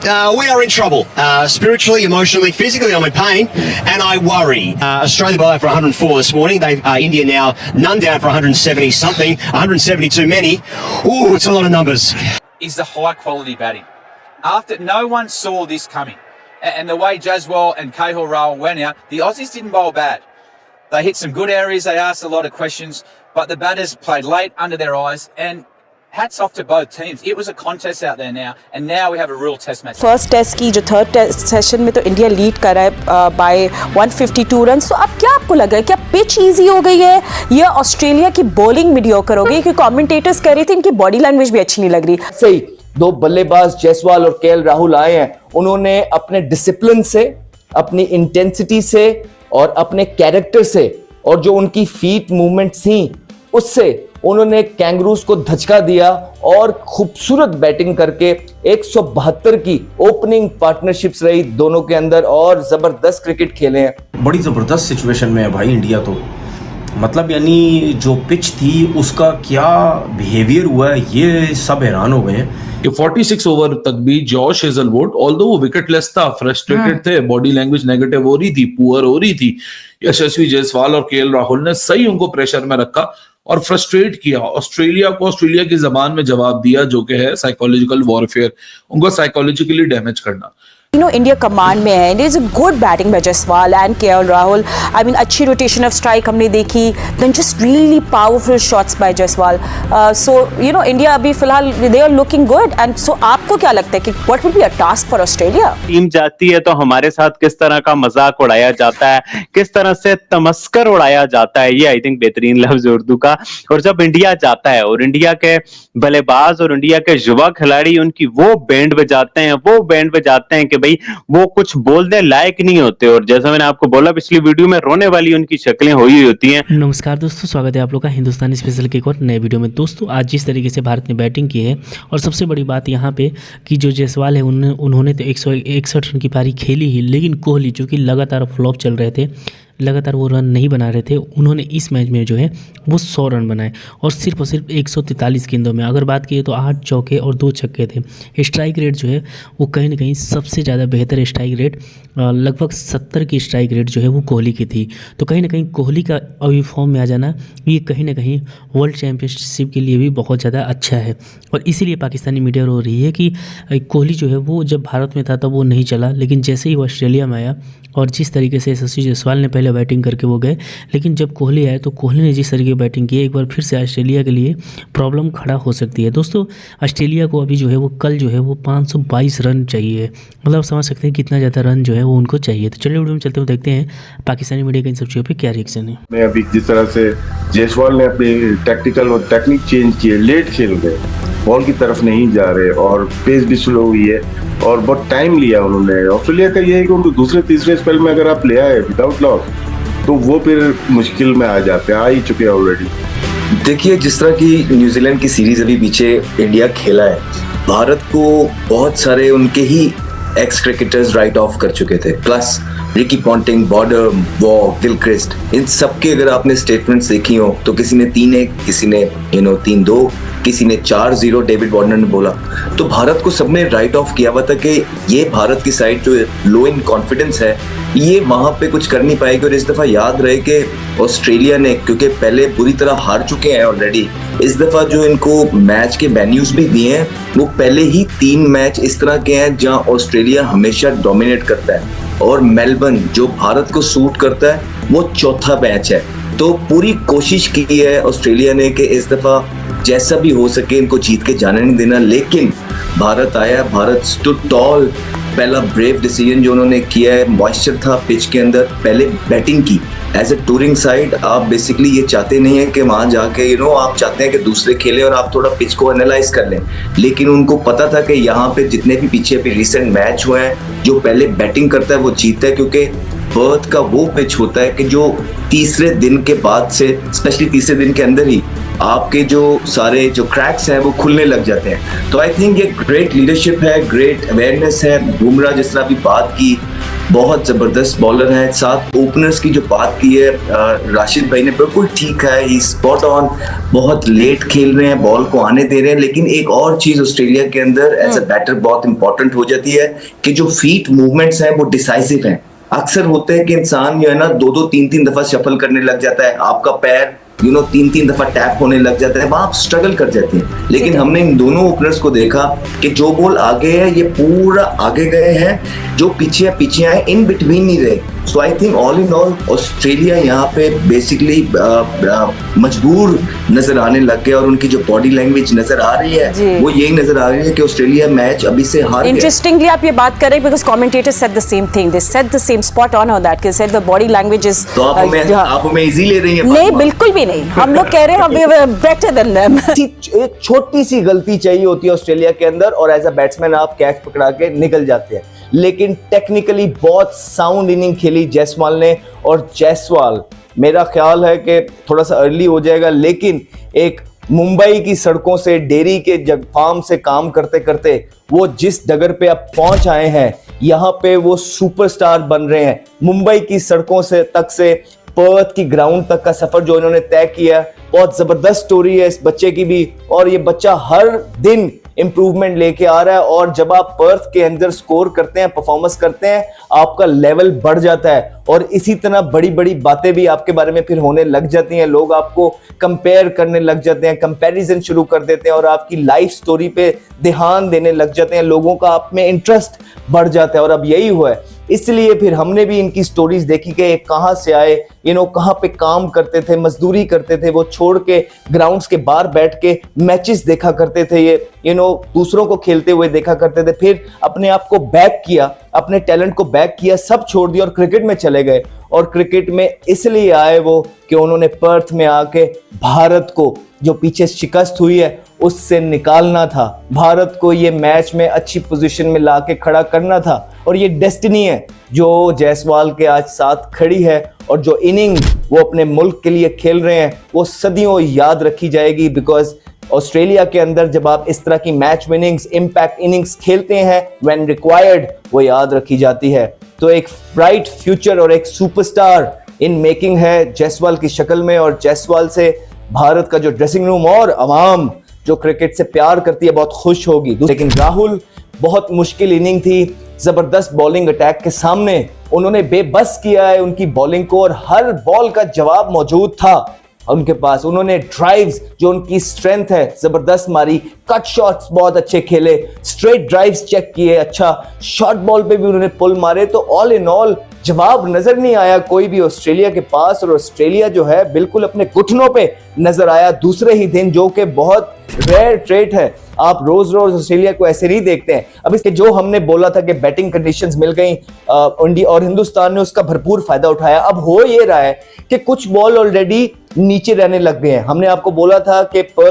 We are in trouble. Spiritually, emotionally, physically, I'm in pain, and I worry. Australia bowled for 104 this morning. India now none down for 170 something, 170 too many. Ooh, it's a lot of numbers. Is the high quality batting. After no one saw this coming, and the way Jaswal and Rahul went out, the Aussies didn't bowl bad. They hit some good areas. They asked a lot of questions, but the batters played late under their eyes and. Hats off to both teams. It was a contest out there now, and now we have a real test match. First test की जो third test session में तो India lead कर रहा है bye 152 run. तो अब क्या आपको लग रहा है, क्या पिच इजी हो गई है या ऑस्ट्रेलिया की बॉलिंग मीडियोकर हो गई? क्योंकि कमेंटेटर्स कह रहे थे इनकी बॉडी लैंग्वेज भी अच्छी नहीं लग रही। सही, दो बल्लेबाज जयसवाल और केएल राहुल आए हैं, उन्होंने अपने डिसिप्लिन से, अपनी इंटेंसिटी से और अपने कैरेक्टर से और जो उनकी फीट मूवमेंट थी उससे उन्होंने कैंगरूज को धचका दिया और खूबसूरत बैटिंग करके 172 की ओपनिंग पार्टनरशिप्स रही दोनों के अंदर और जबरदस्त क्रिकेट खेले हैं। बड़ी जबरदस्त सिचुएशन में है भाई इंडिया तो, मतलब यानी जो पिच थी उसका क्या बिहेवियर हुआ है ये सब हैरान हो गए हैं। कि 46 ओवर तक भी जॉश हेजलवुड ऑल्दो वो विकेटलेस था, फ्रस्ट्रेटेड थे, बॉडी लैंग्वेज नेगेटिव हो रही थी, पुअर हो रही थी, यशस्वी जायसवाल और केएल राहुल ने सही उनको प्रेशर में रखा और फ्रस्ट्रेट किया ऑस्ट्रेलिया को, ऑस्ट्रेलिया की जबान में जवाब दिया जो कि है साइकोलॉजिकल वॉरफेयर, उनको साइकोलॉजिकली डैमेज करना। इंडिया कमांड में है, it is a good batting by Jaiswal and KL Rahul. I mean अच्छी रोटेशन ऑफ स्ट्राइक हमने देखी, then just really powerful shots by Jaiswal. So India अभी फिलहाल they are looking good. And so आपको क्या लगता है कि what will be a task for Australia? Team जाती है तो हमारे साथ किस तरह का मजाक उड़ाया जाता है, किस तरह से तमस्कर उड़ाया जाता है, ये आई थिंक बेहतरीन लफ्ज उर्दू का। और जब इंडिया जाता है और इंडिया के बल्लेबाज और इंडिया के युवा खिलाड़ी उनकी वो बैंड बजाते हैं कि भाई वो कुछ बोलने लायक नहीं होते। और जैसा मैंने आपको बोला पिछली वीडियो में, रोने वाली उनकी शक्लें हुई होती हैं। नमस्कार दोस्तों, स्वागत है आप लोग का हिंदुस्तानी स्पेशल के एक और नए वीडियो में। दोस्तों आज जिस तरीके से भारत ने बैटिंग की है और सबसे बड़ी बात यहाँ पे कि जो जायसवाल है उन्होंने तो 161 रन की पारी खेली ही, लेकिन कोहली जो कि लगातार फ्लॉप चल रहे थे, लगातार वो रन नहीं बना रहे थे, उन्होंने इस मैच में जो है वो 100 रन बनाए और सिर्फ 143 गेंदों में। अगर बात की तो 8 चौके और 2 छक्के थे। स्ट्राइक रेट जो है वो कहीं ना कहीं सबसे ज़्यादा बेहतर स्ट्राइक रेट, लगभग 70 की स्ट्राइक रेट जो है वो कोहली की थी। तो कहीं ना कहीं कोहली का अभी फॉर्म में आ जाना ये कहीं ना कहीं वर्ल्ड चैम्पियनशिप के लिए भी बहुत ज़्यादा अच्छा है। और इसीलिए पाकिस्तानी मीडिया रो रही है कि कोहली जो है वो जब भारत में था तब वो नहीं चला, लेकिन जैसे ही वो ऑस्ट्रेलिया में आया और जिस तरीके से यशस्वी जायसवाल ने पहले बैटिंग करके वो गए, लेकिन जब कोहली आए तो कोहली ने जिस तरीके की बैटिंग की, एक बार फिर से ऑस्ट्रेलिया के लिए प्रॉब्लम खड़ा हो सकती है। दोस्तों ऑस्ट्रेलिया को अभी जो है वो कल जो है वो 522 रन चाहिए, मतलब समझ सकते हैं कितना ज़्यादा रन जो है वो उनको चाहिए। तो चलिए वीडियो में चलते हुए देखते हैं पाकिस्तानी मीडिया के इन सब चीज़ों पर क्या रिएक्शन है। मैं अभी जिस तरह से जायसवाल ने अपनी टैक्टिकल और टेक्निक चेंज किए, लेट खेल गए, बॉल की तरफ नहीं जा रहे और पेस भी स्लो हुई है और बहुत टाइम लिया उन्होंने। ऑस्ट्रेलिया का ये है कि उनको दूसरे तीसरे स्पेल में अगर आप ले आए विदाउट लॉस तो वो फिर मुश्किल में आ जाते हैं, आ ही चुके हैं ऑलरेडी। देखिए जिस तरह की न्यूजीलैंड की सीरीज अभी पीछे इंडिया खेला है, भारत को बहुत सारे उनके ही एक्स क्रिकेटर्स राइट ऑफ कर चुके थे, plus Ricky Ponting, Border, Waugh, Gilchrist, इन सबके अगर आपने स्टेटमेंट्स देखी हो तो किसी ने 3-1, किसी ने 3-2, किसी ने 4-0 डेविड वार्नर ने बोला। तो भारत को सबने राइट ऑफ किया हुआ था कि ये भारत की साइड जो लो इन कॉन्फिडेंस है ये वहां पे कुछ कर नहीं पाएगी। और इस दफा याद रहे कि ऑस्ट्रेलिया ने, क्योंकि पहले बुरी तरह हार चुके हैं ऑलरेडी, इस दफा जो इनको मैच के वेन्यूज भी दिए हैं वो पहले ही 3 मैच इस तरह के हैं जहां ऑस्ट्रेलिया हमेशा डोमिनेट करता है और मेलबर्न जो भारत को सूट करता है वो चौथा मैच है। तो पूरी कोशिश की है ऑस्ट्रेलिया ने कि इस दफा जैसा भी हो सके इनको जीत के जाने नहीं देना, लेकिन भारत आया, भारत स्टूड टॉल। पहला ब्रेव डिसीजन जो उन्होंने किया है, मॉइस्चर था पिच के अंदर, पहले बैटिंग की। एज ए टूरिंग साइड आप बेसिकली ये चाहते नहीं है कि वहां जाके आप चाहते हैं कि दूसरे खेले और आप थोड़ा पिच को एनालाइज कर लें, लेकिन उनको पता था कि यहाँ पे जितने भी पीछे भी रिसेंट मैच हुए हैं जो पहले बैटिंग करता है वो जीतता है, क्योंकि पर्थ का वो पिच होता है कि जो तीसरे दिन के बाद से, स्पेशली तीसरे दिन के अंदर ही आपके जो सारे जो क्रैक्स हैं वो खुलने लग जाते हैं। तो आई थिंक ये ग्रेट लीडरशिप है, ग्रेट अवेयरनेस है। बुमराह जिस तरह अभी बात की, बहुत जबरदस्त बॉलर हैं। साथ ओपनर्स की जो बात की है राशिद भाई ने, बिल्कुल ठीक है, ही स्पॉट ऑन। बहुत लेट खेल रहे हैं, बॉल को आने दे रहे हैं, लेकिन एक और चीज ऑस्ट्रेलिया के अंदर एज अ बैटर बहुत इंपॉर्टेंट हो जाती है कि जो फीट मूवमेंट्स हैं वो डिसाइसिव हैं। अक्सर होते हैं कि इंसान जो है ना 2-2 3-3 दफा शफल करने लग जाता है, आपका पैर 3-3 दफा टैप होने लग जाता है, वहां आप स्ट्रगल कर जाते हैं। लेकिन हमने इन दोनों ओपनर्स को देखा कि जो बॉल आगे है ये पूरा आगे गए हैं, जो पीछे आए, इन बिटवीन नहीं रहे। So I think all in all Australia यहाँ पे बेसिकली मजबूर नजर आने लग गया, और उनकी जो बॉडी लैंग्वेज नजर आ रही है वो यही नजर आ रही है कि ऑस्ट्रेलिया मैच अभी से हार गया। इंटरेस्टिंगली आप ये बात कर रहे हैं because commentators said the same thing, they said the same spot on on that, कि said the body language is. तो आप हमें इजी ले रही हैं? नहीं, बिल्कुल भी नहीं, हम लोग कह रहे हैं we were better than them. एक छोटी सी गलती चाहिए होती है ऑस्ट्रेलिया के अंदर और एज अ बैट्समैन आप कैच पकड़ा के निकल जाते हैं, लेकिन टेक्निकली बहुत साउंड इनिंग खेली जायसवाल ने। और जायसवाल मेरा ख्याल है कि थोड़ा सा अर्ली हो जाएगा, लेकिन एक मुंबई की सड़कों से, डेयरी के जग फार्म से काम करते करते वो जिस डगर पे अब पहुंच आए हैं, यहाँ पे वो सुपरस्टार बन रहे हैं। मुंबई की सड़कों से तक से पर्थ की ग्राउंड तक का सफर जो इन्होंने तय किया, बहुत जबरदस्त स्टोरी है इस बच्चे की भी, और ये बच्चा हर दिन इंप्रूवमेंट लेके आ रहा है। और जब आप पर्थ के अंदर स्कोर करते हैं, परफॉर्मेंस करते हैं, आपका लेवल बढ़ जाता है, और इसी तरह बड़ी बड़ी बातें भी आपके बारे में फिर होने लग जाती हैं। लोग आपको कंपेयर करने लग जाते हैं, कंपैरिजन शुरू कर देते हैं, और आपकी लाइफ स्टोरी पे ध्यान देने लग जाते हैं, लोगों का आप में इंटरेस्ट बढ़ जाता है। और अब यही हुआ है, इसलिए फिर हमने भी इनकी स्टोरीज देखी कि कहाँ से आए, कहाँ पे काम करते थे, मजदूरी करते थे, वो छोड़ के ग्राउंड्स के बाहर बैठ के मैचेस देखा करते थे, ये दूसरों को खेलते हुए देखा करते थे, फिर अपने आप को बैक किया, अपने टैलेंट को बैक किया, सब छोड़ दिया और क्रिकेट में चले गए। और क्रिकेट में इसलिए आए वो कि उन्होंने पर्थ में आके भारत को, जो पीछे शिकस्त हुई है, उससे निकालना था। भारत को ये मैच में अच्छी पोजीशन में लाके खड़ा करना था, और ये डेस्टिनी है जो जायसवाल के आज साथ खड़ी है। और जो इनिंग वो अपने मुल्क के लिए खेल रहे हैं वो सदियों याद रखी जाएगी, बिकॉज ऑस्ट्रेलिया के अंदर जब आप इस तरह की मैच विनिंग्स, इम्पैक्ट इनिंग्स खेलते हैं व्हेन रिक्वायर्ड, वो याद रखी जाती है। तो एक ब्राइट फ्यूचर और एक सुपरस्टार इन मेकिंग है जायसवाल की शक्ल में, और जायसवाल से भारत का जो ड्रेसिंग रूम और अवाम जो क्रिकेट से प्यार करती है बहुत खुश होगी। लेकिन राहुल, बहुत मुश्किल इनिंग थी, जबरदस्त बॉलिंग अटैक के सामने उन्होंने बेबस किया है उनकी बॉलिंग को, और हर बॉल का जवाब मौजूद था उनके पास। उन्होंने ड्राइव्स जो उनकी स्ट्रेंथ है जबरदस्त मारी, कट शॉट्स बहुत अच्छे खेले, स्ट्रेट ड्राइव्स चेक किए, अच्छा शॉर्ट बॉल पे भी उन्होंने पुल मारे। तो ऑल इन ऑल जवाब नजर नहीं आया कोई भी ऑस्ट्रेलिया के पास, और ऑस्ट्रेलिया जो है बिल्कुल अपने घुटनों पे नजर आया दूसरे ही दिन, जो कि बहुत रेयर ट्रेट है। आप रोज रोज ऑस्ट्रेलिया को ऐसे नहीं देखते हैं। अब इसके जो हमने बोला था कि बैटिंग कंडीशंस मिल गई इंडिया और हिंदुस्तान ने उसका भरपूर फायदा उठाया। अब हो ये रहा है कि कुछ बॉल ऑलरेडी नीचे रहने लग गए हैं। हमने आपको बोला था कि पर्थ